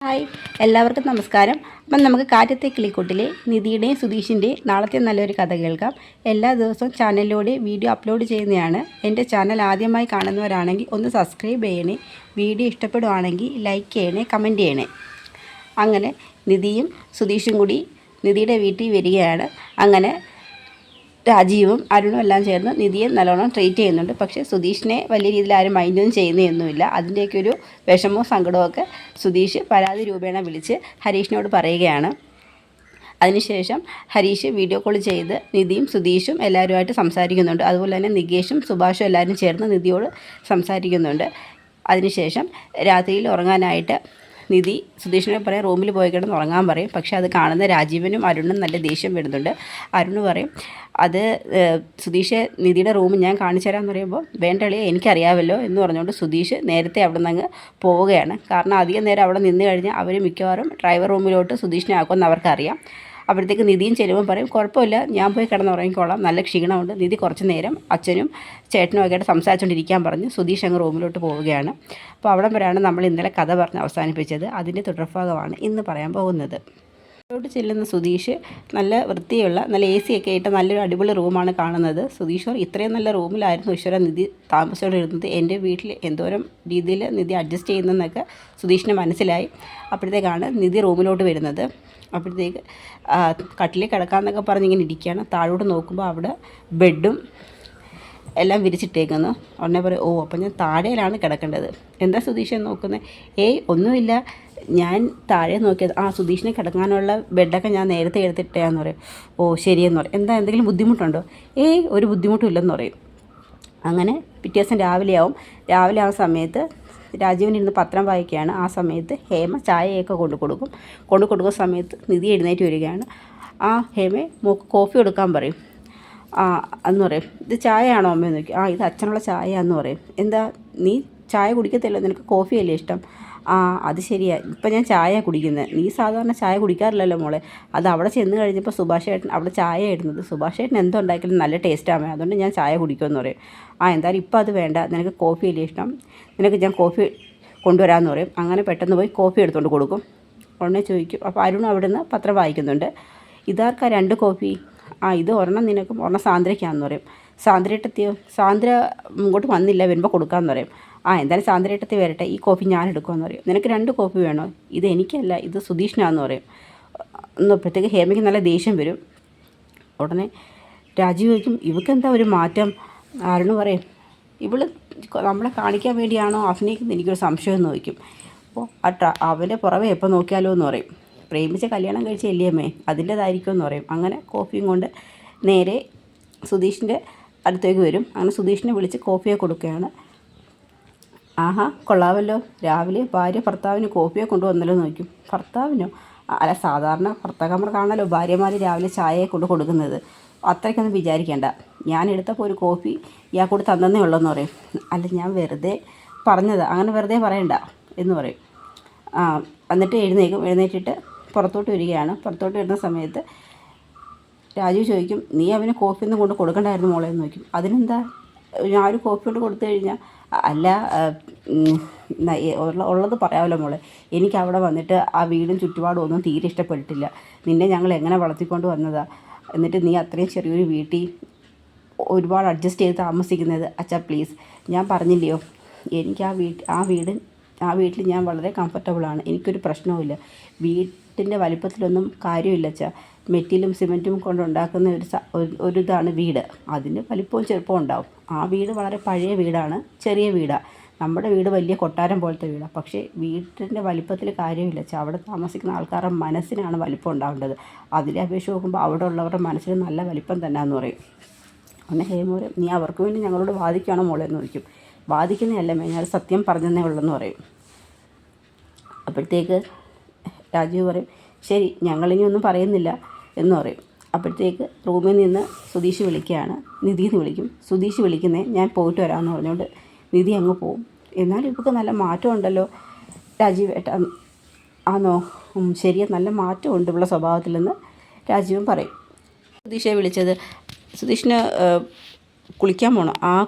Hi, എല്ലാവർക്കും നമസ്കാരം. അപ്പം നമുക്ക് കാറ്റത്തെ കിളിക്കൂട്ടിലെ നിധിയുടെയും സുധീഷിൻ്റെയും നാളത്തെ നല്ലൊരു കഥ കേൾക്കാം. എല്ലാ ദിവസവും ചാനലിലൂടെ വീഡിയോ അപ്ലോഡ് ചെയ്യുന്നതാണ്. എൻ്റെ ചാനൽ ആദ്യമായി കാണുന്നവരാണെങ്കിൽ ഒന്ന് സബ്സ്ക്രൈബ് ചെയ്യണേ. വീഡിയോ ഇഷ്ടപ്പെടുവാണെങ്കിൽ ലൈക്ക് ചെയ്യണേ, കമൻറ്റ് ചെയ്യണേ. അങ്ങനെ നിധിയും സുധീഷും കൂടി നിധിയുടെ വീട്ടിൽ വരികയാണ്. അങ്ങനെ രാജീവും അരുണും എല്ലാം ചേർന്ന് നിധിയെ നല്ലോണം ട്രീറ്റ് ചെയ്യുന്നുണ്ട്. പക്ഷേ സുധീഷിനെ വലിയ രീതിയിൽ ആരും മൈൻഡൊന്നും ചെയ്യുന്നതൊന്നുമില്ല. അതിൻ്റെയൊക്കെ ഒരു വിഷമവും സങ്കടമൊക്കെ സുധീഷ് പരാതി രൂപേണ വിളിച്ച് ഹരീഷിനോട് പറയുകയാണ്. അതിനുശേഷം ഹരീഷ് വീഡിയോ കോൾ ചെയ്ത് നിധിയും സുധീഷും എല്ലാവരുമായിട്ട് സംസാരിക്കുന്നുണ്ട്. അതുപോലെ തന്നെ നികേഷും സുഭാഷും എല്ലാവരും ചേർന്ന് നിധിയോട് സംസാരിക്കുന്നുണ്ട്. അതിനുശേഷം രാത്രിയിൽ ഉറങ്ങാനായിട്ട് നിധി സുധീഷിനെ പറയും റൂമിൽ പോയി കിടന്ന് ഉറങ്ങാൻ പറയും. പക്ഷേ അത് കാണുന്ന രാജീവനും അരുണും നല്ല ദേഷ്യം വരുന്നുണ്ട്. അരുണ് പറയും, അത് സുധീഷ് നിധിയുടെ റൂം ഞാൻ കാണിച്ചു തരാമെന്ന് പറയുമ്പോൾ വേണ്ടളിയെ എനിക്കറിയാമല്ലോ എന്ന് പറഞ്ഞുകൊണ്ട് സുധീഷ് നേരത്തെ അവിടെ നിന്ന് അങ്ങ് പോവുകയാണ്. കാരണം അധികം നേരം അവിടെ നിന്ന് കഴിഞ്ഞാൽ അവർ മിക്കവാറും ഡ്രൈവർ റൂമിലോട്ട് സുധീഷിനെ ആക്കുമെന്ന് അവർക്കറിയാം. അപ്പോഴത്തേക്ക് നിധിയും ചെല്ലുമ്പം പറയും, കുഴപ്പമില്ല, ഞാൻ പോയി കിടന്നുറങ്ങിക്കോളാം, നല്ല ക്ഷീണമുണ്ട്. നിധി കുറച്ച് നേരം അച്ഛനും ചേട്ടനും ഒക്കെ ആയിട്ട് സംസാരിച്ചുകൊണ്ടിരിക്കാൻ പറഞ്ഞ് സുധീഷ് അങ്ങ് റൂമിലോട്ട് പോവുകയാണ്. അപ്പോൾ അവിടെ വരെയാണ് നമ്മൾ ഇന്നലെ കഥ പറഞ്ഞ് അവസാനിപ്പിച്ചത്. അതിൻ്റെ തുടർഭാഗമാണ് ഇന്ന് പറയാൻ പോകുന്നത്. ോട്ട് ചെല്ലുന്ന സുധീഷ് നല്ല വൃത്തിയുള്ള നല്ല എ സി ഒക്കെ ഇട്ട് നല്ലൊരു അടിപൊളി റൂമാണ് കാണുന്നത്. സുധീഷ് ഇത്രയും നല്ല റൂമിലായിരുന്നു ഈശ്വര നിധി താമസിച്ചുകൊണ്ടിരുന്നത്. എൻ്റെ വീട്ടിൽ എന്തോരം രീതിയിൽ നിധി അഡ്ജസ്റ്റ് ചെയ്യുന്നതെന്നൊക്കെ സുധീഷിന് മനസ്സിലായി. അപ്പോഴത്തേക്കാണ് നിധി റൂമിലോട്ട് വരുന്നത്. അപ്പോഴത്തേക്ക് കട്ടിലിൽ കിടക്കാമെന്നൊക്കെ പറഞ്ഞിങ്ങനെ ഇരിക്കുകയാണ്. താഴോട്ട് നോക്കുമ്പോൾ അവിടെ ബെഡും എല്ലാം വിരിച്ചിട്ടേക്കുന്നു. ഉടനെ പറയും, ഓ അപ്പം ഞാൻ താഴെയിലാണ് കിടക്കേണ്ടത്. എന്താ സുധീഷ് നോക്കുന്നത്? ഏയ് ഒന്നുമില്ല, ഞാൻ താഴെ നോക്കിയത്. സുധീഷിനെ കിടക്കാനുള്ള ബെഡൊക്കെ ഞാൻ നേരത്തെ എടുത്തിട്ടേന്ന് പറയും. ഓ ശരിയെന്ന് പറയും. എന്താ എന്തെങ്കിലും ബുദ്ധിമുട്ടുണ്ടോ? ഏയ് ഒരു ബുദ്ധിമുട്ടും ഇല്ലെന്ന് പറയും. അങ്ങനെ പിറ്റേ ദിവസം രാവിലെ ആവുന്ന സമയത്ത് രാജീവിനിരുന്ന് പത്രം വായിക്കുകയാണ്. ആ സമയത്ത് ഹേമ ചായയൊക്കെ കൊണ്ടു കൊടുക്കുന്ന സമയത്ത് നിധി എഴുന്നേറ്റ് വരികയാണ്. ഹേമേ മോക്ക് കോഫി കൊടുക്കാൻ പറയും. എന്ന് പറയും, ഇത് ചായയാണോ അമ്മയെന്ന് നോക്കി. ഇത് അച്ഛനുള്ള ചായ എന്ന് പറയും. എന്താ നീ ചായ കുടിക്കത്തില്ല, നിനക്ക് കോഫിയല്ലേ ഇഷ്ടം? അത് ശരിയാ, ഇപ്പം ഞാൻ ചായ കുടിക്കുന്നത്. നീ സാധാരണ ചായ കുടിക്കാറില്ലല്ലോ മോളെ. അത് അവിടെ ചെന്ന് കഴിഞ്ഞപ്പോൾ സുഭാഷ് ചേട്ടൻ അവിടെ ചായ ഇടുന്നത്. സുഭാഷ് ചേട്ടൻ എന്തോ ഉണ്ടാക്കിയാലും നല്ല ടേസ്റ്റാമേ, അതുകൊണ്ട് ഞാൻ ചായ കുടിക്കുമെന്ന് പറയും. എന്തായാലും ഇപ്പം അത് വേണ്ട, നിനക്ക് കോഫിയല്ലേ ഇഷ്ടം, നിനക്ക് ഞാൻ കോഫി കൊണ്ടുവരാമെന്ന് പറയും. അങ്ങനെ പെട്ടെന്ന് പോയി കോഫി എടുത്തുകൊണ്ട് കൊടുക്കും. ഉടനെ ചോദിക്കും, അപ്പോൾ അരുൺ അവിടെ നിന്ന് പത്രം വായിക്കുന്നുണ്ട്. ഇതാർക്കാ 2 കോഫി? ഇത് ഒരെണ്ണം നിനക്കും ഒരെണ്ണം സാന്ദ്രയ്ക്കാന്ന് പറയും. സാന്ദ്രയേട്ടത്തിയോ? സാന്ദ്ര ഇങ്ങോട്ട് വന്നില്ല, വരുമ്പോൾ കൊടുക്കാമെന്ന് പറയും. എന്തായാലും സാന്ദ്രയേട്ടത്തി വരട്ടെ, ഈ കോഫി ഞാൻ എടുക്കുമെന്ന് പറയും. നിനക്ക് 2 കോഫി വേണോ? ഇത് എനിക്കല്ല, ഇത് സുധീഷിനാന്ന് പറയും. എന്നപ്പോഴത്തേക്ക് ഹേമയ്ക്ക് നല്ല ദേഷ്യം വരും. ഉടനെ രാജീവ് ചോദിക്കും, ഇവക്കെന്താ ഒരു മാറ്റം? അരുണ് പറയും, ഇവള് നമ്മളെ കാണിക്കാൻ വേണ്ടിയാണോ അഭിനയിക്കുന്നത്, എനിക്കൊരു സംശയം എന്ന് ചോദിക്കും. അപ്പോൾ അവൻ്റെ പുറമെ എപ്പോൾ നോക്കിയാലോ എന്ന് പറയും. പ്രേമിച്ച് കല്യാണം കഴിച്ച അമ്മേ, അതിൻ്റെതായിരിക്കും എന്ന് പറയും. അങ്ങനെ കോഫിയും കൊണ്ട് നേരെ സുധീഷിൻ്റെ അടുത്തേക്ക് വരും. അങ്ങനെ സുധീഷിനെ വിളിച്ച് കോഫിയെ കൊടുക്കുകയാണ്. കൊള്ളാമല്ലോ, രാവിലെ ഭാര്യ ഭർത്താവിന് കോഫിയെ കൊണ്ടുവന്നല്ലോ എന്ന് നോക്കും. ഭർത്താവിനോ? അല്ല, സാധാരണ ഭർത്താക്കന്മാർ കാണാമല്ലോ ഭാര്യമാർ രാവിലെ ചായയെ കൊടുക്കുന്നത്. അത്രയ്ക്കൊന്നും വിചാരിക്കേണ്ട, ഞാൻ എടുത്തപ്പോൾ ഒരു കോഫി ഇയാൾക്കൂടെ തന്നേ ഉള്ളൂന്ന് പറയും. അല്ല, ഞാൻ വെറുതെ പറഞ്ഞത്, അങ്ങനെ വെറുതെ പറയണ്ട എന്ന് പറയും. എന്നിട്ട് എഴുന്നേറ്റിട്ട് പുറത്തോട്ട് വരികയാണ്. പുറത്തോട്ട് വരുന്ന സമയത്ത് രാജു ചോദിക്കും, നീ അവന് കോഫി ഒന്നും കൊണ്ട് കൊടുക്കണ്ടായിരുന്നു മോളെ എന്ന് നോക്കും. അതിനെന്താ, ഞാനൊരു കോഫി കൊണ്ട് കൊടുത്തു കഴിഞ്ഞാൽ? അല്ല, ഉള്ളത് പറയാമല്ലോ മോളെ, എനിക്ക് അവിടെ വന്നിട്ട് ആ വീടും ചുറ്റുപാടും ഒന്നും തീരെ ഇഷ്ടപ്പെട്ടിട്ടില്ല. നിന്നെ ഞങ്ങൾ എങ്ങനെ വളർത്തിക്കൊണ്ട് വന്നതാ, എന്നിട്ട് നീ അത്രയും ചെറിയൊരു വീട്ടിൽ ഒരുപാട് അഡ്ജസ്റ്റ് ചെയ്ത് താമസിക്കുന്നത്. അച്ഛാ പ്ലീസ്, ഞാൻ പറഞ്ഞില്ലയോ, എനിക്ക് ആ വീട്ടിൽ ഞാൻ വളരെ കംഫർട്ടബിളാണ്, എനിക്കൊരു പ്രശ്നവുമില്ല. വീട്ടിൻ്റെ വലിപ്പത്തിലൊന്നും കാര്യമില്ല അച്ഛാ, മെറ്റിലും സിമെൻറ്റും കൊണ്ടുണ്ടാക്കുന്ന ഒരു ഇതാണ് വീട്. അതിന് വലിപ്പവും ചെറുപ്പവും ഉണ്ടാവും. ആ വീട് വളരെ പഴയ വീടാണ്, ചെറിയ വീടാണ്. നമ്മുടെ വീട് വലിയ കൊട്ടാരം പോലത്തെ വീടാണ്. പക്ഷേ വീട്ടിൻ്റെ വലിപ്പത്തിൽ കാര്യമില്ല അച്ഛാ, അവിടെ താമസിക്കുന്ന ആൾക്കാരുടെ മനസ്സിനാണ് വലിപ്പം ഉണ്ടാവേണ്ടത്. അതിലെ അപേക്ഷിച്ച് നോക്കുമ്പോൾ അവിടെ ഉള്ളവരുടെ മനസ്സിന് നല്ല വലിപ്പം തന്നെയാണെന്ന് പറയും. ഒന്ന് ഹേമോരം, നീ അവർക്ക് വേണ്ടി ഞങ്ങളോട് വാദിക്കുകയാണോ മോളെ എന്ന് ചോദിക്കും. വാദിക്കുന്നതല്ല മേ, ഞാൻ സത്യം പറഞ്ഞതേ ഉള്ളെന്ന് പറയും. അപ്പോഴത്തേക്ക് രാജീവ് പറയും, ശരി, ഞങ്ങളിനി ഒന്നും പറയുന്നില്ല എന്ന് പറയും. അപ്പോഴത്തേക്ക് റൂമിൽ നിന്ന് സുധീഷ് വിളിക്കുകയാണ്. നിധിന്ന് വിളിക്കും. സുധീഷ് വിളിക്കുന്നേ, ഞാൻ പോയിട്ട് വരാമെന്ന് പറഞ്ഞുകൊണ്ട് നിധി അങ്ങ് പോവും. എന്നാലും ഇവർക്ക് നല്ല മാറ്റം ഉണ്ടല്ലോ രാജീവ് ഏട്ടാ. ആണോ? ശരിയാ, നല്ല മാറ്റമുണ്ട് ഇവളുടെ സ്വഭാവത്തിലെന്ന് രാജീവും പറയും. സുധീഷെ വിളിച്ചത്, സുധീഷിന് കുളിക്കാൻ പോകണം.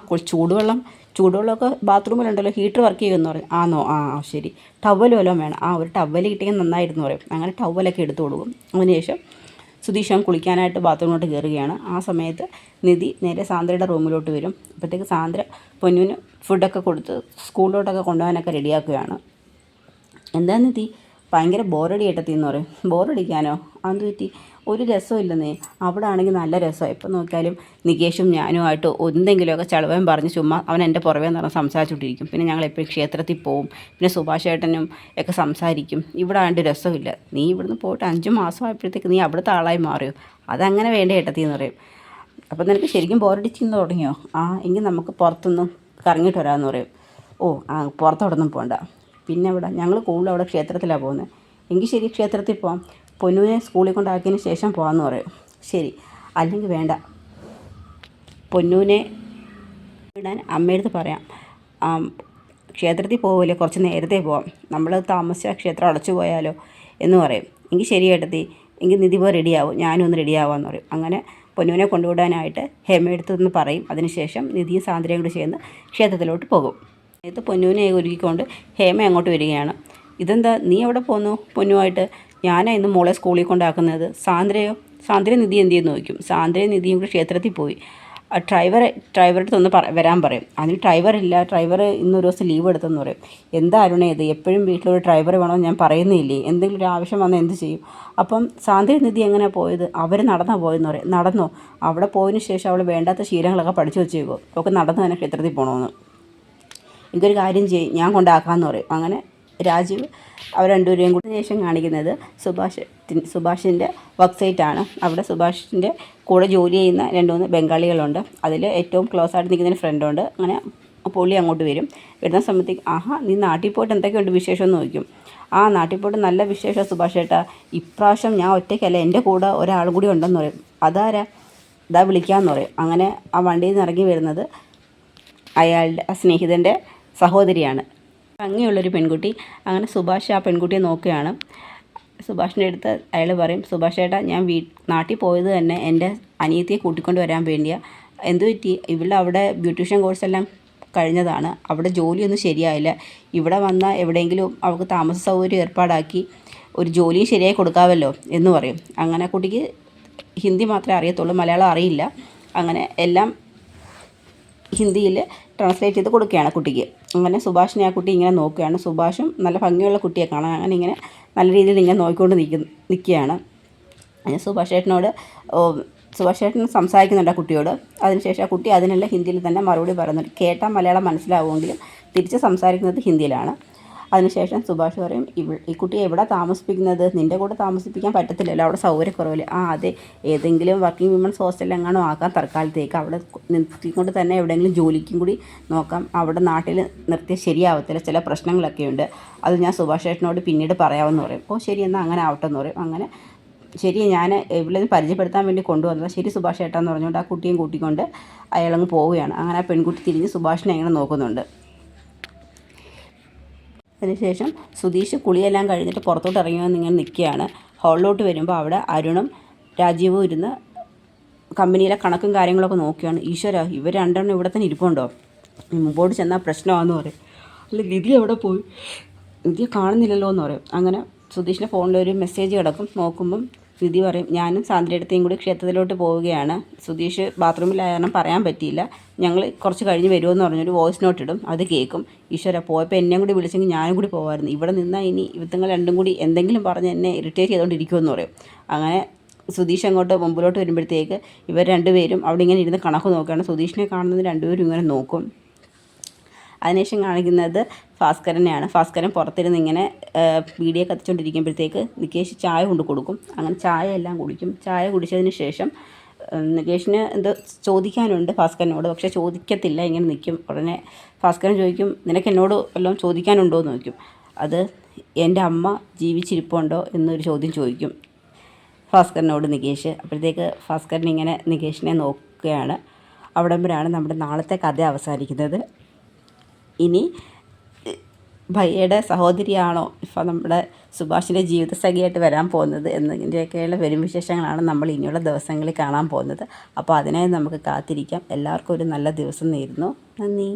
ചൂടുവെള്ളം ചൂടുവെള്ളമൊക്കെ ബാത്റൂമിലുണ്ടല്ലോ, ഹീറ്റർ വർക്ക് ചെയ്യുമെന്ന് പറയും. ആണോ? ആ ശരി. ടവൽ വല്ലതും വേണം. ഒരു ടവൽ കിട്ടിയെങ്കിൽ നന്നായിരുന്നു പറയും. അങ്ങനെ ടവലൊക്കെ എടുത്തു കൊടുക്കും. അതിനുശേഷം സുധീഷ് കുളിക്കാനായിട്ട് ബാത്റൂമിലോട്ട് കയറുകയാണ്. ആ സമയത്ത് നിധി നേരെ സാന്ദ്രയുടെ റൂമിലോട്ട് വരും. അപ്പോഴത്തേക്ക് സാന്ദ്ര പൊന്നുവിന് ഫുഡൊക്കെ കൊടുത്ത് സ്കൂളിലോട്ടൊക്കെ കൊണ്ടുപോകാനൊക്കെ റെഡിയാക്കുകയാണ്. എന്താ നിധി ഭയങ്കര ബോറടി ഏട്ടത്തിന്ന് പറയും. ബോറടിക്കാനോ? അതെന്ത് പറ്റി? ഒരു രസമില്ലെന്നേ. അവിടെ ആണെങ്കിൽ നല്ല രസമാണ്. എപ്പോൾ നോക്കിയാലും നികേഷും ഞാനുമായിട്ട് എന്തെങ്കിലുമൊക്കെ ചളവൻ പറഞ്ഞ് ചുമ്മാ അവൻ എൻ്റെ പുറമേ എന്ന് പറഞ്ഞാൽ സംസാരിച്ചുകൊണ്ടിരിക്കും. പിന്നെ ഞങ്ങൾ എപ്പോഴും ക്ഷേത്രത്തിൽ പോവും. പിന്നെ സുഭാഷ് ഏട്ടനും ഒക്കെ സംസാരിക്കും. ഇവിടെ ആണ്ട് രസമില്ല. നീ ഇവിടുന്ന് പോയിട്ട് 5 മാസമായപ്പോഴത്തേക്ക് നീ അവിടുത്തെ ആളായി മാറിയോ? അതങ്ങനെ വേണ്ട ഏട്ടത്തിന്ന് പറയും. അപ്പം നിനക്ക് ശരിക്കും ബോറടിച്ചിന്ന് തുടങ്ങിയോ? എങ്കിൽ നമുക്ക് പുറത്തൊന്നും കറങ്ങിയിട്ട് വരാമെന്ന് പറയും. പുറത്തോടൊന്നും പോകണ്ട. പിന്നെ ഇവിടെ ഞങ്ങൾ കൂടുതൽ അവിടെ ക്ഷേത്രത്തിലാണ് പോകുന്നത്. എങ്കിൽ ശരി, ക്ഷേത്രത്തിൽ പോകാം. പൊന്നുവിനെ സ്കൂളിൽ കൊണ്ടാക്കിയതിന് ശേഷം പോകാമെന്ന് പറയും. ശരി, അല്ലെങ്കിൽ വേണ്ട, പൊന്നുവിനെ വിടാൻ അമ്മയടുത്ത് പറയാം. ക്ഷേത്രത്തിൽ പോകില്ലേ, കുറച്ച് നേരത്തെ പോവാം. നമ്മൾ താമസിച്ച ക്ഷേത്രം അടച്ചു പോയാലോ എന്ന് പറയും. എങ്കിൽ ശരി ഏട്ടത്തി, എങ്കിൽ നിധി പോയി റെഡിയാവും, ഞാനും ഒന്ന് റെഡിയാവാമെന്ന് പറയും. അങ്ങനെ പൊന്നുവിനെ കൊണ്ടുവിടാനായിട്ട് ഹേമയടുത്ത് നിന്ന് പറയും. അതിനുശേഷം നിധിയും സാന്ദ്രയും കൂടി ചേർന്ന് ക്ഷേത്രത്തിലോട്ട് പോകും. ഇത് പൊന്നുവിനെ ഒരുക്കിക്കൊണ്ട് ഹേമ അങ്ങോട്ട് വരികയാണ്. ഇതെന്താ നീ എവിടെ പോന്നു പൊന്നുമായിട്ട്? ഞാനാ ഇന്ന് മോളെ സ്കൂളിൽ കൊണ്ടാക്കുന്നത്. സാന്ദ്രയോ? സാന്ദ്ര നിധി എന്ത് ചെയ്യുന്നു ചോദിക്കും. സാന്ദ്രയും നിധിയും കൂടി ക്ഷേത്രത്തിൽ പോയി. ഡ്രൈവറുടെ അടുത്ത് ഒന്ന് വരാൻ പറയും. അതിന് ഡ്രൈവർ ഇന്നൊരു ദിവസം ലീവ് എടുത്തെന്ന് പറയും. എന്താ അരുണേ ഇത്, എപ്പോഴും വീട്ടിലൊരു ഡ്രൈവർ വേണമെന്ന് ഞാൻ പറയുന്നില്ലേ? എന്തെങ്കിലും ഒരു ആവശ്യം വന്നാൽ എന്ത് ചെയ്യും? അപ്പം സാന്ദ്ര നിധി എങ്ങനെയാണ് പോയത്? അവർ നടന്നാ പോയെന്ന് പറയും. നടന്നോ? അവിടെ പോയതിന് ശേഷം അവൾ വേണ്ടാത്ത ശീലങ്ങളൊക്കെ പഠിച്ചു വെച്ചേക്കോ. അവൾക്ക് നടന്ന് തന്നെ ക്ഷേത്രത്തിൽ പോകണമെന്ന്. എനിക്കൊരു കാര്യം ചെയ്യും, ഞാൻ കൊണ്ടാക്കാമെന്ന് പറയും. അങ്ങനെ രാജീവ് അവർ രണ്ടുപേരെയും കൂടി ശേഷം കാണിക്കുന്നത് സുഭാഷിൻ്റെ വർക്ക് സൈറ്റാണ്. അവിടെ സുഭാഷിൻ്റെ കൂടെ ജോലി ചെയ്യുന്ന 2-3 ബംഗാളികളുണ്ട്. അതിൽ ഏറ്റവും ക്ലോസ് ആയിട്ട് നിൽക്കുന്നതിന് ഫ്രണ്ടുണ്ട്. അങ്ങനെ പുള്ളി അങ്ങോട്ട് വരും. വരുന്ന സമയത്തേക്ക് നീ നാട്ടിൽ പോയിട്ട് എന്തൊക്കെയുണ്ട് വിശേഷം എന്ന് ചോദിക്കും. നാട്ടിൽ പോയിട്ട് നല്ല വിശേഷം സുഭാഷ് ഏട്ടാ. ഇപ്രാവശ്യം ഞാൻ ഒറ്റയ്ക്കല്ല, എൻ്റെ കൂടെ ഒരാളും കൂടി ഉണ്ടെന്ന് പറയും. അതാരാ? ഇതാ വിളിക്കാമെന്ന് പറയും. അങ്ങനെ ആ വണ്ടിയിൽ നിന്ന് ഇറങ്ങി വരുന്നത് അയാളുടെ സ്നേഹിതൻ്റെ സഹോദരിയാണ്. ഭംഗിയുള്ളൊരു പെൺകുട്ടി. അങ്ങനെ സുഭാഷ് ആ പെൺകുട്ടിയെ നോക്കുകയാണ്. സുഭാഷിൻ്റെ അടുത്ത് അയാൾ പറയും, സുഭാഷ് ഏട്ടാ, ഞാൻ നാട്ടിൽ പോയത് തന്നെ എൻ്റെ അനിയത്തിയെ കൂട്ടിക്കൊണ്ട് വരാൻ വേണ്ടിയാണ്. എന്തു പറ്റി? അവിടെ ബ്യൂട്ടീഷ്യൻ കോഴ്സെല്ലാം കഴിഞ്ഞതാണ്. അവിടെ ജോലിയൊന്നും ശരിയായില്ല. ഇവിടെ വന്നാൽ എവിടെയെങ്കിലും അവൾക്ക് താമസ സൗകര്യം ഏർപ്പാടാക്കി ഒരു ജോലിയും ശരിയായി കൊടുക്കാമല്ലോ എന്ന് പറയും. അങ്ങനെ കുട്ടിക്ക് ഹിന്ദി മാത്രമേ അറിയത്തുള്ളൂ, മലയാളം അറിയില്ല. അങ്ങനെ എല്ലാം ഹിന്ദിയിൽ ട്രാൻസ്ലേറ്റ് ചെയ്ത് കൊടുക്കുകയാണ് കുട്ടിക്ക്. അങ്ങനെ സുഭാഷിനെ ആ കുട്ടി ഇങ്ങനെ നോക്കുകയാണ്. സുഭാഷും നല്ല ഭംഗിയുള്ള കുട്ടിയെ കാണാൻ. അങ്ങനെ ഇങ്ങനെ നല്ല രീതിയിൽ ഇങ്ങനെ നോക്കിക്കൊണ്ട് നിൽക്കുകയാണ്. അങ്ങനെ സുഭാഷ് ഏട്ടൻ സംസാരിക്കുന്നുണ്ട് ആ കുട്ടിയോട്. അതിനുശേഷം ആ കുട്ടി അതിനെല്ലാം ഹിന്ദിയിൽ തന്നെ മറുപടി പറയുന്നുണ്ട്. കേട്ടാൽ മലയാളം മനസ്സിലാവുമെങ്കിലും തിരിച്ച് സംസാരിക്കുന്നത് ഹിന്ദിയിലാണ്. അതിനുശേഷം സുഭാഷ് പറയും, ഈ കുട്ടിയെ എവിടെ താമസിപ്പിക്കുന്നത്? നിൻ്റെ കൂടെ താമസിപ്പിക്കാൻ പറ്റത്തില്ലല്ലോ, അവിടെ സൗകര്യക്കുറവില്ല. അതെ, ഏതെങ്കിലും വർക്കിംഗ് വിമൻസ് ഹോസ്റ്റലിൽ എങ്ങാനോ ആക്കാം തൽക്കാലത്തേക്ക്. അവിടെ നിർത്തിക്കൊണ്ട് തന്നെ എവിടെയെങ്കിലും ജോലിക്കും കൂടി നോക്കാം. അവിടെ നാട്ടിൽ നിർത്തിയാൽ ശരിയാവത്തില്ല, ചില പ്രശ്നങ്ങളൊക്കെ ഉണ്ട്. അത് ഞാൻ സുഭാഷ് ഏട്ടനോട് പിന്നീട് പറയാമെന്ന് പറയും. ശരി, എന്നാൽ അങ്ങനെ ആവട്ടെ എന്ന് പറയും. അങ്ങനെ ശരി, ഞാൻ ഇവിടെ പരിചയപ്പെടുത്താൻ വേണ്ടി കൊണ്ടുവന്നത്. ശരി സുഭാഷ് ഏട്ടാന്ന് പറഞ്ഞുകൊണ്ട് ആ കുട്ടിയും കൂട്ടിക്കൊണ്ട് അയാളങ്ങ് പോവുകയാണ്. അങ്ങനെ ആ പെൺകുട്ടി തിരിഞ്ഞ് സുഭാഷിനെ ഇങ്ങനെ നോക്കുന്നുണ്ട്. അതിനുശേഷം സുധീഷ് കുളിയെല്ലാം കഴിഞ്ഞിട്ട് പുറത്തോട്ട് ഇറങ്ങി വന്ന് ഇങ്ങനെ നിൽക്കുകയാണ്. ഹാളിലോട്ട് വരുമ്പോൾ അവിടെ അരുണും രാജീവും ഇരുന്ന് കമ്പനിയിലെ കണക്കും കാര്യങ്ങളൊക്കെ നോക്കുകയാണ്. ഈശ്വര, ഇവർ രണ്ടെണ്ണം ഇവിടെ തന്നെ ഇരിപ്പുണ്ടോ? മുമ്പോട്ട് ചെന്നാൽ പ്രശ്നമാണെന്ന് പറയും. അല്ല, നിധി എവിടെ പോയി? നിധിയെ കാണുന്നില്ലല്ലോ എന്ന് പറയും. അങ്ങനെ സുധീഷിൻ്റെ ഫോണിലൊരു മെസ്സേജ് കിടക്കും. നോക്കുമ്പം നിധി പറയും, ഞാനും സാന്ദ്രയുടെയും കൂടി ക്ഷേത്രത്തിലോട്ട് പോവുകയാണ്. സുധീഷ് ബാത്റൂമിലായ കാരണം പറയാൻ പറ്റിയില്ല, ഞങ്ങൾ കുറച്ച് കഴിഞ്ഞ് വരുമെന്ന് പറഞ്ഞൊരു വോയിസ് നോട്ട് ഇടും. അത് കേൾക്കും. ഈശ്വര, പോയപ്പോൾ എന്നെയും കൂടി വിളിച്ചെങ്കിൽ ഞാനും കൂടി പോകാമായിരുന്നു. ഇവിടെ നിന്നാൽ ഇനി ഇവത്തുങ്ങൾ രണ്ടും കൂടി എന്തെങ്കിലും പറഞ്ഞ് എന്നെ ഇറിറ്റേറ്റ് ചെയ്തുകൊണ്ടിരിക്കുമെന്ന് പറയും. അങ്ങനെ സുധീഷ് അങ്ങോട്ട് മുമ്പിലോട്ട് വരുമ്പോഴത്തേക്ക് ഇവർ രണ്ടുപേരും അവിടെ ഇങ്ങനെ ഇരുന്ന് കണക്ക് നോക്കുകയാണ്. സുധീഷിനെ കാണുന്നത് രണ്ടുപേരും ഇങ്ങനെ നോക്കും. അതിനുശേഷം കാണിക്കുന്നത് ഭാസ്കരനെയാണ്. ഭാസ്കരൻ പുറത്തിരുന്ന് ഇങ്ങനെ വീഡിയോ കത്തിച്ചുകൊണ്ടിരിക്കുമ്പോഴത്തേക്ക് നികേഷ് ചായ കൊണ്ട് കൊടുക്കും. അങ്ങനെ ചായ എല്ലാം കുടിക്കും. ചായ കുടിച്ചതിന് ശേഷം നികേഷിന് എന്തോ ചോദിക്കാനുണ്ട് ഭാസ്കരനോട്, പക്ഷേ ചോദിക്കത്തില്ല, ഇങ്ങനെ നിൽക്കും. ഉടനെ ഭാസ്കരൻ ചോദിക്കും, നിനക്ക് എന്നോട് വല്ലതും ചോദിക്കാനുണ്ടോ എന്ന് ചോദിക്കും. അത് എൻ്റെ അമ്മ ജീവിച്ചിരിപ്പുണ്ടോ എന്നൊരു ചോദ്യം ചോദിക്കും ഭാസ്കരനോട് നികേഷ്. അപ്പോഴത്തേക്ക് ഭാസ്കരൻ ഇങ്ങനെ നികേഷിനെ നോക്കുകയാണ്. അവിടം വരെയാണ് നമ്മുടെ നാളത്തെ കഥ അവസാനിക്കുന്നത്. ഇനി ഭയ്യയുടെ സഹോദരിയാണോ ഇപ്പം നമ്മുടെ സുഭാഷിൻ്റെ ജീവിതസഖിയായിട്ട് വരാൻ പോകുന്നത് എന്നതിൻ്റെയൊക്കെയുള്ള വരും വിശേഷങ്ങളാണ് നമ്മൾ ഇനിയുള്ള ദിവസങ്ങളിൽ കാണാൻ പോകുന്നത്. അപ്പോൾ അതിനായി നമുക്ക് കാത്തിരിക്കാം. എല്ലാവർക്കും ഒരു നല്ല ദിവസം നേരുന്നു. നന്ദി.